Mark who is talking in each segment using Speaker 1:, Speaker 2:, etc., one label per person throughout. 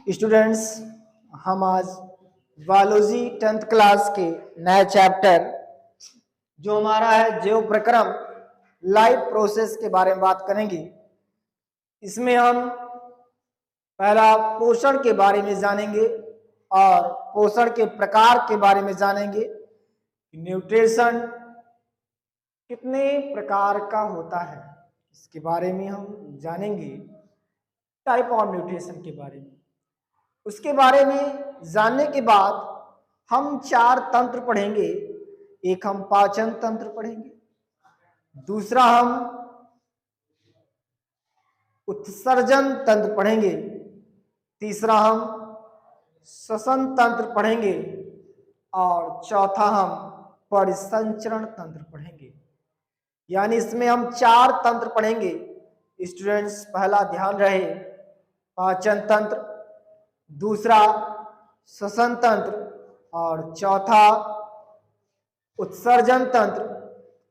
Speaker 1: Students, हम आज biology 10th class के नए चैप्टर जो हमारा है जैव प्रक्रम लाइफ प्रोसेस के बारे में बात करेंगे। इसमें हम पहला पोषण के बारे में जानेंगे और पोषण के प्रकार के बारे में जानेंगे। न्यूट्रिशन कितने प्रकार का होता है इसके बारे में हम जानेंगे। टाइप ऑफ न्यूट्रिशन के बारे में, उसके बारे में जानने के बाद हम 4 तंत्र पढ़ेंगे। एक हम पाचन तंत्र पढ़ेंगे, दूसरा हम उत्सर्जन तंत्र पढ़ेंगे, तीसरा हम श्वसन तंत्र पढ़ेंगे और चौथा हम परिसंचरण तंत्र पढ़ेंगे। यानी इसमें हम 4 तंत्र पढ़ेंगे। स्टूडेंट्स, पहला ध्यान रहे पाचन तंत्र, दूसरा श्वसन तंत्र और चौथा उत्सर्जन तंत्र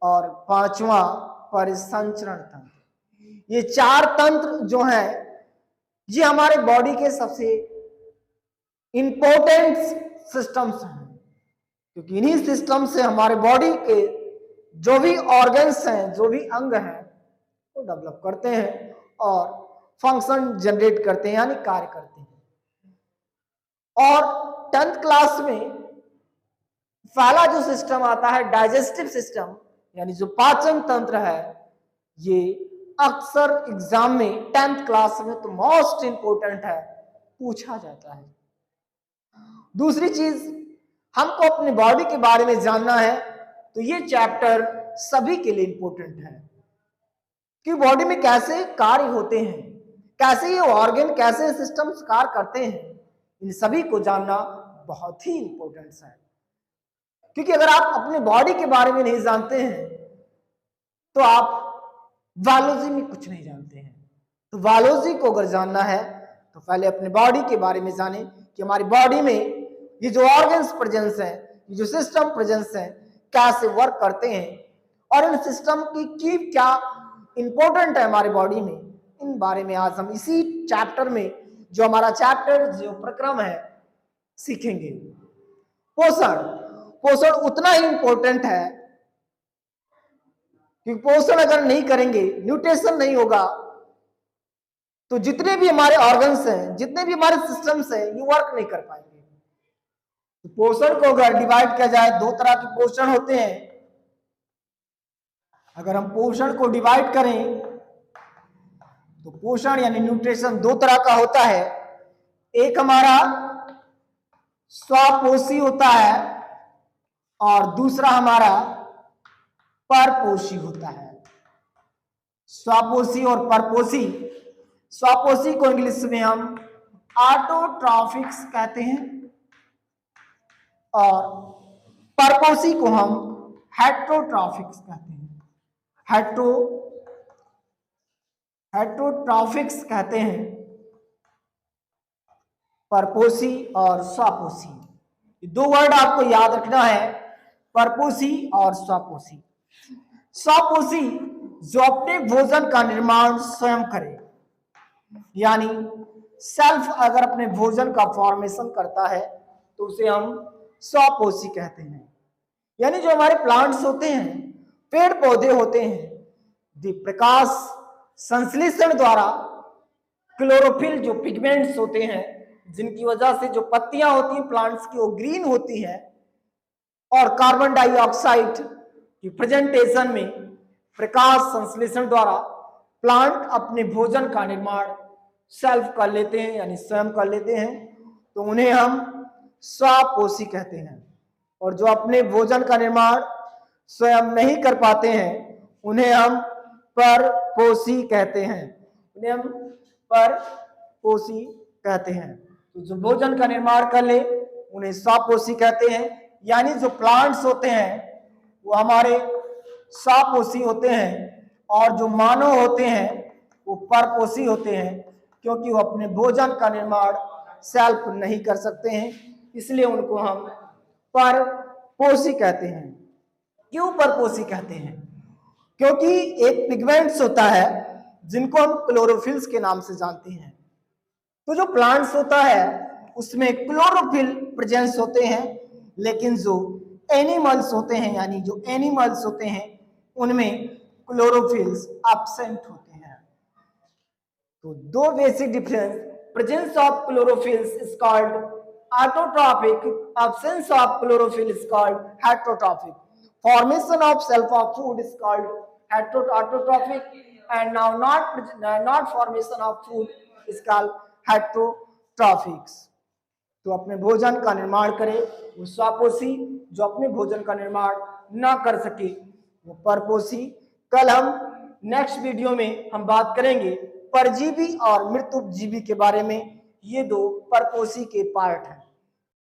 Speaker 1: और पांचवा परिसंचरण तंत्र। ये 4 तंत्र जो हैं ये हमारे बॉडी के सबसे इंपॉर्टेंट सिस्टम्स हैं, क्योंकि इन्हीं सिस्टम से हमारे बॉडी के जो भी ऑर्गन्स हैं, जो भी अंग हैं, वो डेवलप करते हैं और फंक्शन जनरेट करते हैं, यानी कार्य करते हैं। और 10th क्लास में पहला जो सिस्टम आता है डाइजेस्टिव सिस्टम, यानी जो पाचन तंत्र है, ये अक्सर एग्जाम में 10th क्लास में तो मोस्ट इंपोर्टेंट है, पूछा जाता है। दूसरी चीज, हमको अपने बॉडी के बारे में जानना है तो ये चैप्टर सभी के लिए इंपॉर्टेंट है कि बॉडी में कैसे कार्य होते हैं, कैसे ये ऑर्गन, कैसे सिस्टम्स कार्य करते हैं, इन सभी को जानना बहुत ही इंपॉर्टेंट है। क्योंकि अगर आप अपने बॉडी के बारे में नहीं जानते हैं तो आप बायोलॉजी में कुछ नहीं जानते हैं। तो बायोलॉजी को अगर जानना है तो पहले अपने बॉडी के बारे में जाने कि हमारी बॉडी में ये जो ऑर्गन्स प्रेजेंस हैं, ये जो सिस्टम प्रेजेंस हैं, कैसे वर्क करते हैं और इन सिस्टम की क्या इंपॉर्टेंट है हमारे बॉडी में, इन बारे में आज हम इसी चैप्टर में, जो हमारा चैप्टर जो प्रक्रम है, सीखेंगे। पोषण उतना ही इंपॉर्टेंट है कि पोषण अगर नहीं करेंगे, न्यूट्रिशन नहीं होगा, तो जितने भी हमारे ऑर्गन्स हैं, जितने भी हमारे सिस्टम्स हैं, ये वर्क नहीं कर पाएंगे। तो पोषण को अगर डिवाइड किया जाए, 2 तरह के पोषण होते हैं। अगर हम पोषण को डिवाइड करें तो पोषण यानी न्यूट्रिशन 2 तरह का होता है। एक हमारा स्वपोषी होता है और दूसरा हमारा परपोषी होता है। स्वपोषी और परपोषी, स्वपोषी को इंग्लिश में हम ऑटोट्रॉफिक्स कहते हैं और परपोषी को हम हेट्रोट्रॉफिक्स कहते हैं। हेट्रोट्रॉफिक्स कहते हैं परपोषी और स्वपोषी। 2 वर्ड आपको याद रखना है, परपोषी और स्वपोषी। स्वपोषी जो अपने भोजन का निर्माण स्वयं करे, यानी सेल्फ अगर अपने भोजन का फॉर्मेशन करता है तो उसे हम स्वपोषी कहते हैं। यानी जो हमारे प्लांट्स होते हैं, पेड़ पौधे होते हैं, प्रकाश संश्लेषण द्वारा क्लोरोफिल जो पिगमेंट्स होते हैं, जिनकी वजह से जो पत्तियां होती हैं प्लांट्स की वो ग्रीन होती है, और कार्बन डाइऑक्साइड की प्रेजेंटेशन में प्रकाश संश्लेषण द्वारा प्लांट अपने भोजन का निर्माण सेल्फ कर लेते हैं, यानी स्वयं कर लेते हैं, तो उन्हें हम स्वपोषी कहते हैं। और जो अपने भोजन का निर्माण स्वयं नहीं कर पाते हैं उन्हें हम परपोषी कहते हैं। उन्हें हम परपोषी कहते हैं। तो जो भोजन का निर्माण कर ले उन्हें स्वपोषी कहते हैं। यानी जो प्लांट्स होते हैं वो हमारे स्वपोषी होते हैं और जो मानव होते हैं वो परपोषी होते हैं, क्योंकि वो अपने भोजन का निर्माण सेल्फ नहीं कर सकते हैं, इसलिए उनको हम परपोषी कहते हैं। क्यों परपोषी कहते हैं? क्योंकि एक पिगमेंट्स होता है जिनको हम क्लोरोफिल्स के नाम से जानते हैं। तो जो प्लांट्स होता है उसमें क्लोरोफिल प्रेजेंस होते हैं, लेकिन जो एनिमल्स होते हैं यानी जो एनिमल्स होते हैं उनमें क्लोरोफिल्स एब्सेंट होते हैं। तो दो basic difference, presence of chlorophylls is called autotrophic, absence of chlorophyll is called heterotrophic, formation of self of food is called autotrophic, and now not formation of food is called heterotrophics। तो अपने भोजन का निर्माण करे वो स्वापोषी, जो अपने भोजन का निर्माण ना कर सके वो परपोषी। कल हम नेक्स्ट वीडियो में हम बात करेंगे परजीवी और मृतुपजीवी के बारे में। ये दो परपोषी के पार्ट हैं।